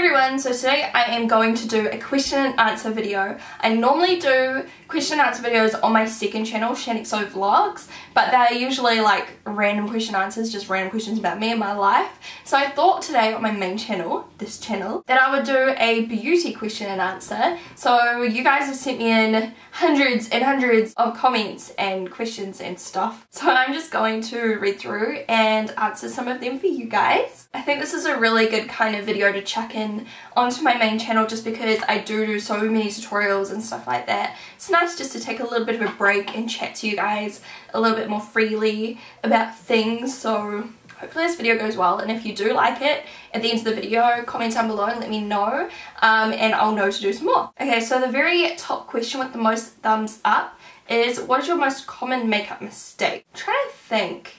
everyone, so today I am going to do a question and answer video. I normally do question and answer videos on my second channel, Shaaanxo Vlogs, but they're usually like random question answers, just random questions about me and my life. So I thought today on my main channel, this channel, that I would do a beauty question and answer. So you guys have sent me in hundreds and hundreds of comments and questions and stuff. So I'm just going to read through and answer some of them for you guys. I think this is a really good kind of video to chuck in onto my main channel just because I do so many tutorials and stuff like that. It's nice just to take a little bit of a break and chat to you guys a little bit more freely about things. So hopefully this video goes well, and if you do like it, at the end of the video, comment down below and let me know, and I'll know to do some more. Okay, so the very top question with the most thumbs up is, what is your most common makeup mistake? I'm trying to think.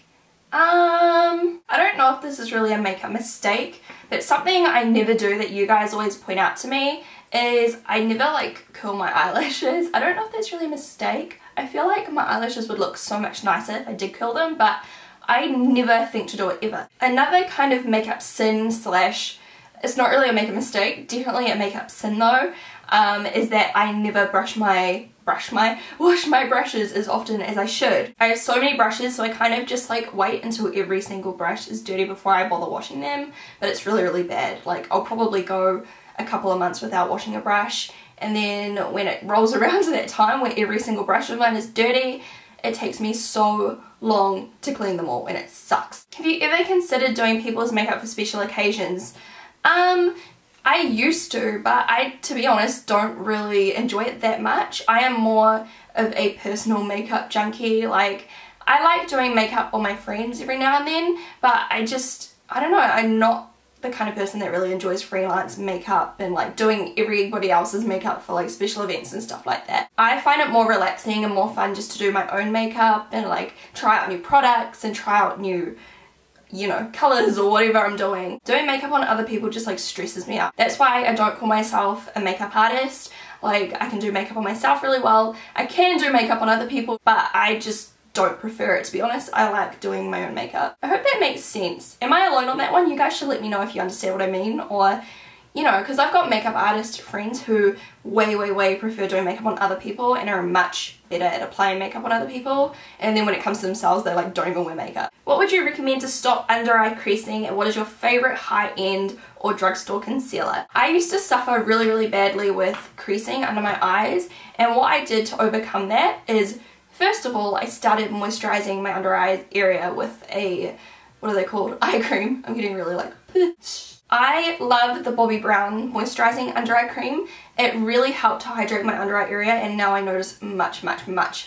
I don't know if this is really a makeup mistake, but something I never do that you guys always point out to me is I never like curl my eyelashes. I don't know if that's really a mistake. I feel like my eyelashes would look so much nicer if I did curl them, but I never think to do it ever. Another kind of makeup sin slash, it's not really a makeup mistake, definitely a makeup sin though, is that I never wash my brushes as often as I should. I have so many brushes, so I kind of just like wait until every single brush is dirty before I bother washing them, but it's really bad. Like I'll probably go a couple of months without washing a brush, and then when it rolls around to that time where every single brush of mine is dirty, it takes me so long to clean them all and it sucks. Have you ever considered doing people's makeup for special occasions? I used to, but I, to be honest, don't really enjoy it that much. I am more of a personal makeup junkie. Like, I like doing makeup on my friends every now and then, but I don't know, I'm not the kind of person that really enjoys freelance makeup and like doing everybody else's makeup for like special events and stuff like that. I find it more relaxing and more fun just to do my own makeup and like try out new products and try out new, you know, colours or whatever I'm doing. Doing makeup on other people just like stresses me out. That's why I don't call myself a makeup artist. Like, I can do makeup on myself really well. I can do makeup on other people, but I just don't prefer it, to be honest. I like doing my own makeup. I hope that makes sense. Am I alone on that one? You guys should let me know if you understand what I mean, or, you know, because I've got makeup artist friends who way prefer doing makeup on other people and are much better at applying makeup on other people, and then when it comes to themselves they like don't even wear makeup. What would you recommend to stop under eye creasing, and what is your favourite high-end or drugstore concealer? I used to suffer really badly with creasing under my eyes, and what I did to overcome that is, first of all, I started moisturising my under eye area with a, what are they called? Eye cream. I'm getting really like I love the Bobbi Brown moisturising under eye cream. It really helped to hydrate my under eye area, and now I notice much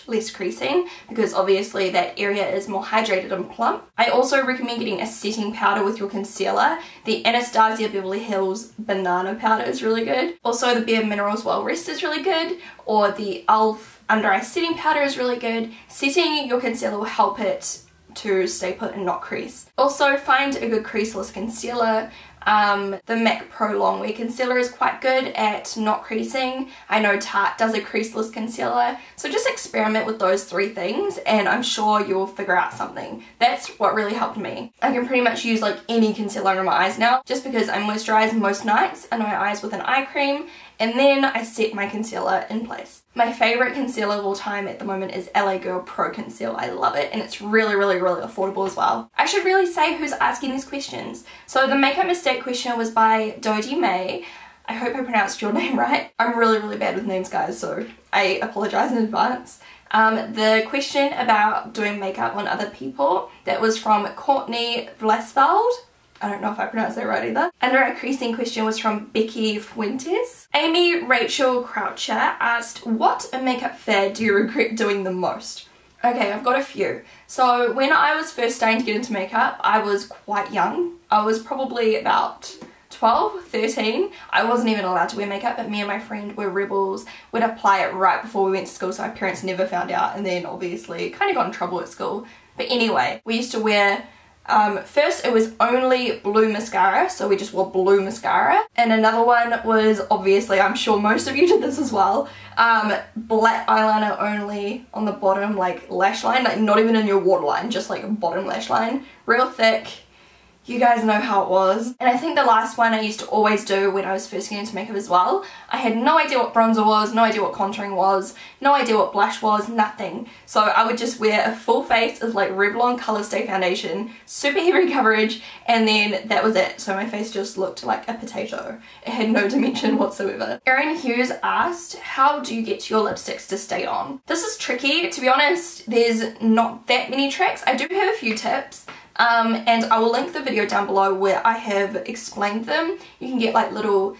less creasing because obviously that area is more hydrated and plump. I also recommend getting a setting powder with your concealer. The Anastasia Beverly Hills Banana powder is really good. Also the Bare Minerals Well Rest is really good, or the e.l.f. under eye setting powder is really good. Setting your concealer will help it to stay put and not crease. Also find a good creaseless concealer. The MAC Pro Longwear concealer is quite good at not creasing. I know Tarte does a creaseless concealer, so just experiment with those three things and I'm sure you'll figure out something. That's what really helped me. I can pretty much use like any concealer under my eyes now just because I moisturise most nights under my eyes with an eye cream, and then I set my concealer in place. My favourite concealer of all time at the moment is LA Girl Pro Conceal. I love it, and it's really affordable as well. I should really say who's asking these questions. So the makeup mistake question was by Dodie May. I hope I pronounced your name right. I'm really bad with names, guys, so I apologise in advance. The question about doing makeup on other people, that was from Courtney Vlasveld. I don't know if I pronounced that right either. Under eye creasing question was from Becky Fuentes. Amy Rachel Croucher asked, what makeup fad do you regret doing the most? Okay, I've got a few. So when I was first starting to get into makeup, I was quite young. I was probably about 12, 13. I wasn't even allowed to wear makeup, but me and my friend were rebels. We'd apply it right before we went to school so our parents never found out, and then obviously kind of got in trouble at school. But anyway, we used to wear first it was only blue mascara, so we just wore blue mascara, and another one was, obviously I'm sure most of you did this as well, black eyeliner only on the bottom, like lash line, like not even in your waterline, just like bottom lash line, real thick, You guys know how it was. And I think the last one I used to always do when I was first getting into makeup as well. I had no idea what bronzer was, no idea what contouring was, no idea what blush was, nothing. So I would just wear a full face of like Revlon Color Stay foundation, super heavy coverage, and then that was it. So my face just looked like a potato. It had no dimension whatsoever. Erin Hughes asked, how do you get your lipsticks to stay on? This is tricky. To be honest, there's not that many tricks. I do have a few tips. And I will link the video down below where I have explained them. You can get like little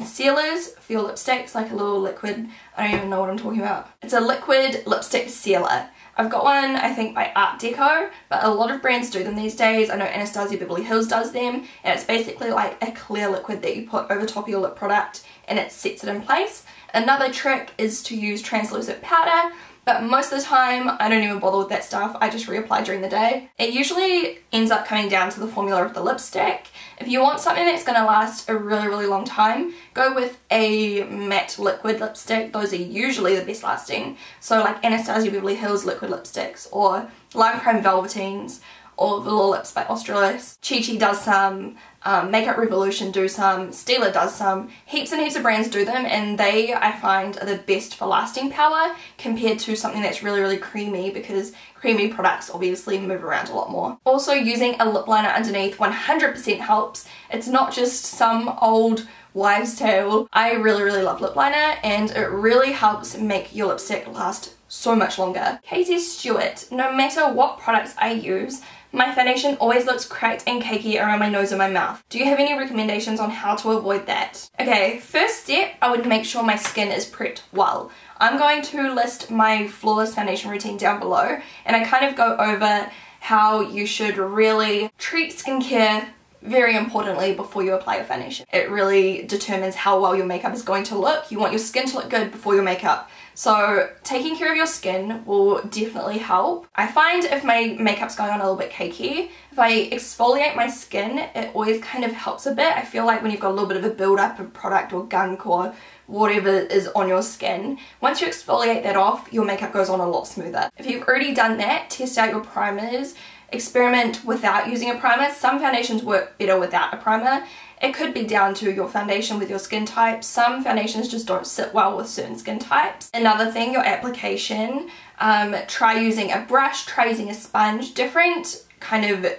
sealers for your lipsticks, like a little liquid, I don't even know what I'm talking about. It's a liquid lipstick sealer. I've got one, I think, by Art Deco, but a lot of brands do them these days. I know Anastasia Beverly Hills does them, and it's basically like a clear liquid that you put over top of your lip product and it sets it in place. Another trick is to use translucent powder, but most of the time I don't even bother with that stuff. I just reapply during the day. It usually ends up coming down to the formula of the lipstick. If you want something that's going to last a really long time, go with a matte liquid lipstick. Those are usually the best lasting. So like Anastasia Beverly Hills liquid lipsticks, or Lancome Velveteens, or Velour Lips by Australis. Chi Chi does some, Makeup Revolution do some, Stila does some. Heaps and heaps of brands do them, and they, I find, are the best for lasting power compared to something that's really creamy, because creamy products obviously move around a lot more. Also, using a lip liner underneath 100% helps. It's not just some old wives' tale. I really love lip liner, and it really helps make your lipstick last so much longer. Katie Stewart, no matter what products I use, my foundation always looks cracked and cakey around my nose and my mouth. Do you have any recommendations on how to avoid that? Okay, first step, I would make sure my skin is prepped well. I'm going to list my flawless foundation routine down below, and I kind of go over how you should really treat skincare very importantly before you apply your foundation. It really determines how well your makeup is going to look. You want your skin to look good before your makeup. So taking care of your skin will definitely help. I find if my makeup's going on a little bit cakey, if I exfoliate my skin, it always kind of helps a bit. I feel like when you've got a little bit of a build-up of product or gunk or whatever is on your skin, once you exfoliate that off, your makeup goes on a lot smoother. If you've already done that, test out your primers. Experiment without using a primer. Some foundations work better without a primer. It could be down to your foundation with your skin type. Some foundations just don't sit well with certain skin types. Another thing, your application. Try using a brush, try using a sponge. Different kind of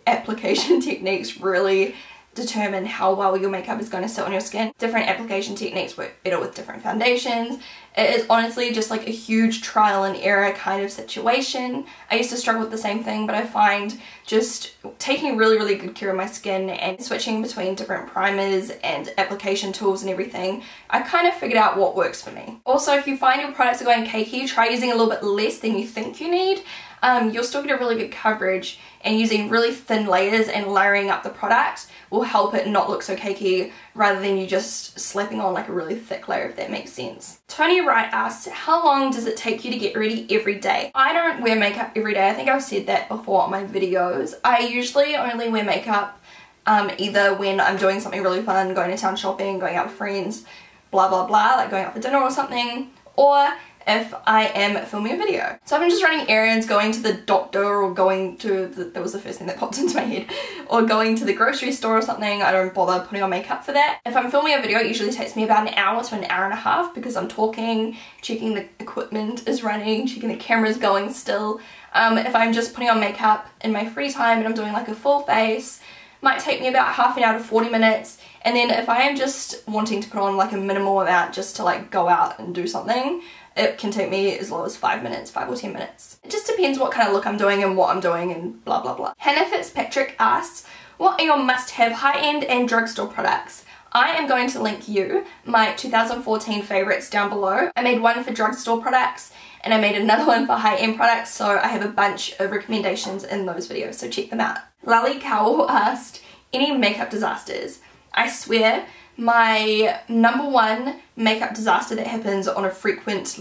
application techniques really determine how well your makeup is going to sit on your skin. Different application techniques work better with different foundations. It is honestly just like a huge trial and error kind of situation. I used to struggle with the same thing, but I find just taking really good care of my skin and switching between different primers and application tools and everything, I kind of figured out what works for me. Also, if you find your products are going cakey, try using a little bit less than you think you need. You'll still get a really good coverage, and using really thin layers and layering up the product will help it not look so cakey rather than you just slapping on like a really thick layer, if that makes sense. Tony Wright asked, how long does it take you to get ready every day? I don't wear makeup every day. I think I've said that before on my videos. I usually only wear makeup either when I'm doing something really fun, going to town shopping, going out with friends, blah like going out for dinner or something, or if I am filming a video. So if I'm just running errands, going to the doctor, or going to that was the first thing that popped into my head, or going to the grocery store or something, I don't bother putting on makeup for that. If I'm filming a video, it usually takes me about an hour to an hour and a half, because I'm talking, checking the equipment is running, checking the camera's going still. If I'm just putting on makeup in my free time and I'm doing like a full face, might take me about half an hour to 40 minutes. And then if I am just wanting to put on like a minimal amount just to like go out and do something, it can take me as low as 5 minutes, 5 or 10 minutes. It just depends what kind of look I'm doing and what I'm doing and blah blah. Hannah Fitzpatrick asks, what are your must-have high-end and drugstore products? I am going to link you my 2014 favorites down below. I made one for drugstore products and I made another one for high-end products, so I have a bunch of recommendations in those videos, so check them out. Lally Cowell asked, any makeup disasters? I swear, my number one makeup disaster that happens on a frequent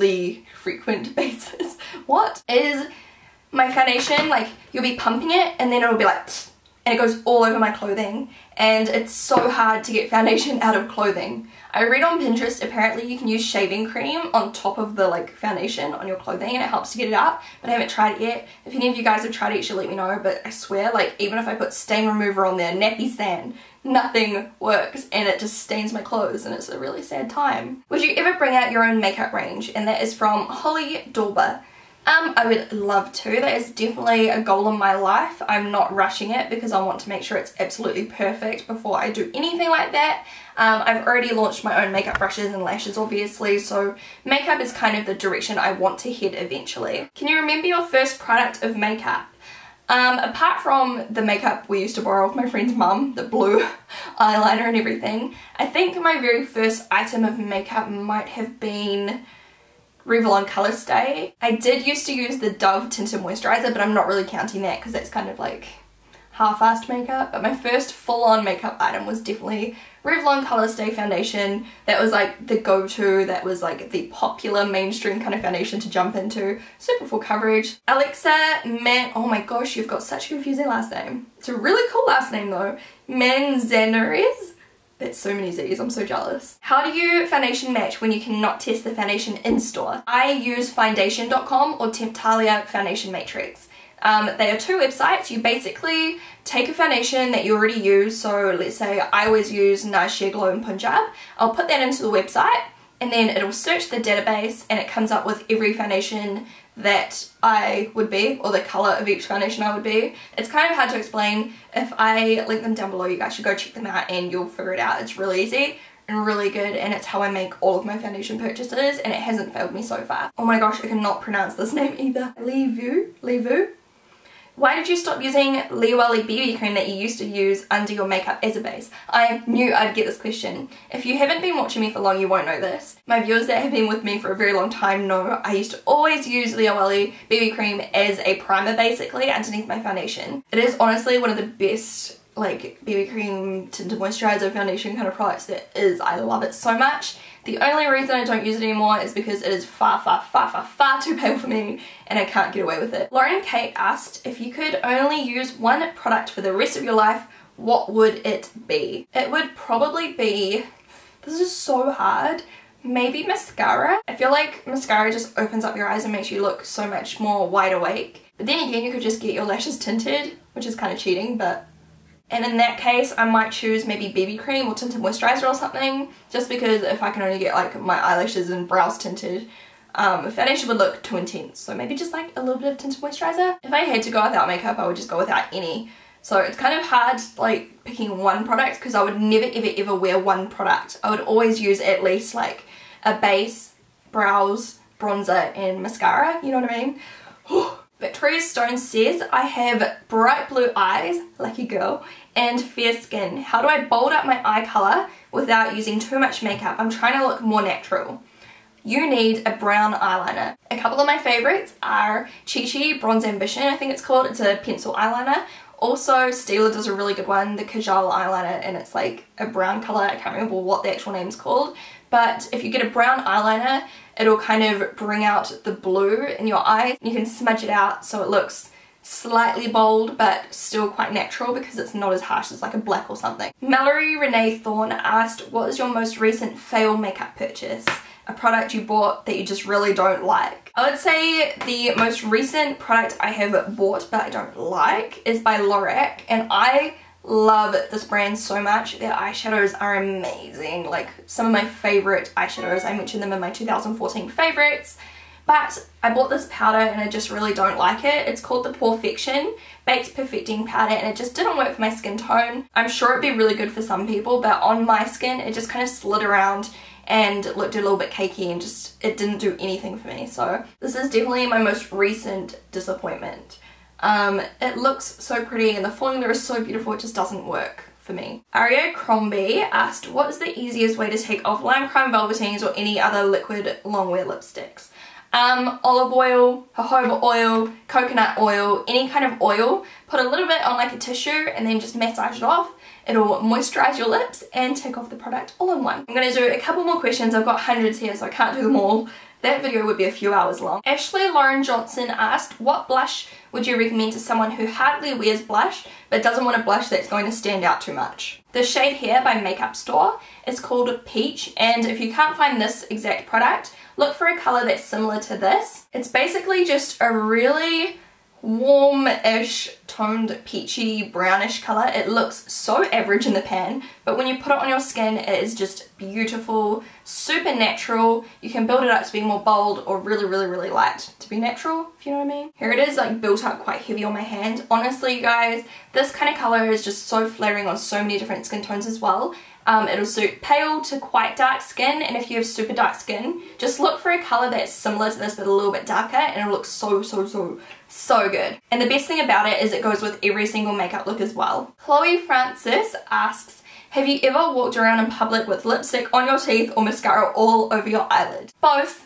basis, what, is my foundation. Like, you'll be pumping it and then it'll be like, and it goes all over my clothing, and it's so hard to get foundation out of clothing. I read on Pinterest apparently you can use shaving cream on top of the like foundation on your clothing and it helps to get it out, but I haven't tried it yet. If any of you guys have tried it, you should let me know, but I swear, like, even if I put stain remover on there, nappy sand, nothing works and it just stains my clothes and it's a really sad time. Would you ever bring out your own makeup range? And that is from Holly Dorber. I would love to. That is definitely a goal in my life. I'm not rushing it because I want to make sure it's absolutely perfect before I do anything like that. I've already launched my own makeup brushes and lashes obviously, so makeup is kind of the direction I want to head eventually. Can you remember your first product of makeup? Apart from the makeup we used to borrow off my friend's mum, the blue eyeliner and everything, I think my very first item of makeup might have been Revlon Color Stay. I did used to use the Dove Tinted Moisturizer, but I'm not really counting that because that's kind of like half-assed makeup. But my first full-on makeup item was definitely Revlon Color Stay foundation. That was like the go-to, that was like the popular mainstream kind of foundation to jump into. Super full coverage. Alexa oh my gosh, you've got such a confusing last name. It's a really cool last name though. Manzanares? That's so many Z's, I'm so jealous. How do you foundation match when you cannot test the foundation in store? I use foundation.com or Temptalia Foundation Matrix. They are two websites. You basically take a foundation that you already use, so let's say I always use Nice Sheer Glow in Punjab. I'll put that into the website and then it'll search the database and it comes up with every foundation that I would be, or the colour of each foundation I would be. It's kind of hard to explain. If I link them down below, you guys should go check them out and you'll figure it out. It's really easy and really good, and it's how I make all of my foundation purchases and it hasn't failed me so far. Oh my gosh, I cannot pronounce this name either. Levu. Why did you stop using Liwali BB cream that you used to use under your makeup as a base? I knew I'd get this question. If you haven't been watching me for long, you won't know this. My viewers that have been with me for a very long time know I used to always use Liwali BB cream as a primer basically underneath my foundation. It is honestly one of the best like BB cream tinted moisturizer foundation kind of products that is. I love it so much. The only reason I don't use it anymore is because it is far too pale for me and I can't get away with it. Lauren Kate asked, if you could only use one product for the rest of your life, what would it be? It would probably be, this is so hard, maybe mascara. I feel like mascara just opens up your eyes and makes you look so much more wide awake. But then again, you could just get your lashes tinted, which is kind of cheating, but... And in that case, I might choose maybe BB cream or tinted moisturizer or something, just because if I can only get like my eyelashes and brows tinted, foundation would look too intense. So maybe just like a little bit of tinted moisturizer. If I had to go without makeup, I would just go without any. So it's kind of hard like picking one product because I would never ever wear one product. I would always use at least like a base, brows, bronzer and mascara, you know what I mean? Victoria Stone says, I have bright blue eyes, lucky girl, and fair skin. How do I bold up my eye colour without using too much makeup? I'm trying to look more natural. You need a brown eyeliner. A couple of my favourites are Chi Chi Bronze Ambition, I think it's called. It's a pencil eyeliner. Also, Stila does a really good one, the Kajal eyeliner, and it's like a brown colour. I can't remember what the actual name's called. But if you get a brown eyeliner, it'll kind of bring out the blue in your eyes. You can smudge it out so it looks slightly bold but still quite natural because it's not as harsh as like a black or something. Mallory Renee Thorne asked, what is your most recent fail makeup purchase? A product you bought that you just really don't like. I would say the most recent product I have bought but I don't like is by Lorac, and I love this brand so much. Their eyeshadows are amazing, like some of my favourite eyeshadows. I mentioned them in my 2014 favourites, but I bought this powder and I just really don't like it. It's called the Porefection Baked Perfecting Powder and it just didn't work for my skin tone. I'm sure it'd be really good for some people, but on my skin it just kind of slid around and looked a little bit cakey and just it didn't do anything for me. So this is definitely my most recent disappointment. It looks so pretty and the formula is so beautiful, it just doesn't work for me. Aria Crombie asked, what is the easiest way to take off Lime Crime Velveteens or any other liquid longwear lipsticks? Olive oil, jojoba oil, coconut oil, any kind of oil, put a little bit on like a tissue and then just massage it off. It'll moisturize your lips and take off the product all in one. I'm going to do a couple more questions. I've got hundreds here so I can't do them all. That video would be a few hours long. Ashley Lauren Johnson asked, what blush would you recommend to someone who hardly wears blush but doesn't want a blush that's going to stand out too much? The shade here by Makeup Store is called Peach, and if you can't find this exact product, look for a colour that's similar to this. It's basically just a really warm-ish toned peachy brownish colour. It looks so average in the pan, but when you put it on your skin it is just beautiful, super natural. You can build it up to be more bold or really light to be natural, if you know what I mean. Here it is, like built up quite heavy on my hand. Honestly you guys, this kind of colour is just so flattering on so many different skin tones as well. It'll suit pale to quite dark skin, and if you have super dark skin, just look for a colour that's similar to this but a little bit darker and it'll look so good. And the best thing about it is it goes with every single makeup look as well. Chloe Francis asks, have you ever walked around in public with lipstick on your teeth or mascara all over your eyelid? Both.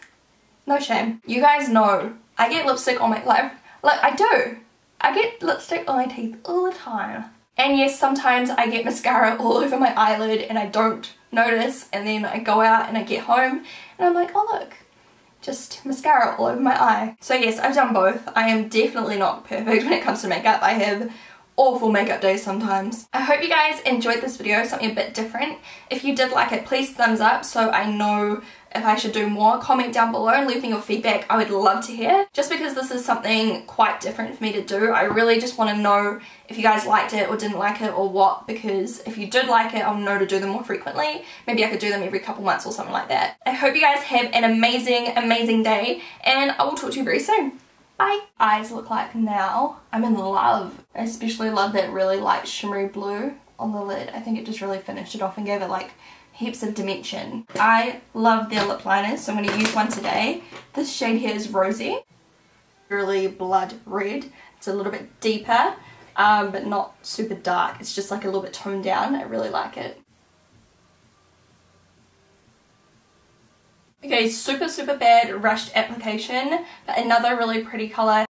No shame. You guys know I get lipstick on my, like I do. I get lipstick on my teeth all the time. And yes, sometimes I get mascara all over my eyelid and I don't notice, and then I go out and I get home and I'm like, oh look, just mascara all over my eye. So yes, I've done both. I am definitely not perfect when it comes to makeup. I have awful makeup days sometimes. I hope you guys enjoyed this video, something a bit different. If you did like it, please thumbs up so I know if I should do more. Comment down below and leave me your feedback. I would love to hear. Just because this is something quite different for me to do, I really just want to know if you guys liked it or didn't like it or what, because if you did like it, I'll know to do them more frequently. Maybe I could do them every couple months or something like that. I hope you guys have an amazing day, and I will talk to you very soon. Bye! Eyes look like now. I'm in love. I especially love that really light shimmery blue on the lid. I think it just really finished it off and gave it like heaps of dimension. I love their lip liners, so I'm going to use one today. This shade here is Rosy. Really blood red. It's a little bit deeper, but not super dark. It's just like a little bit toned down. I really like it. Okay, super bad rushed application, but another really pretty colour.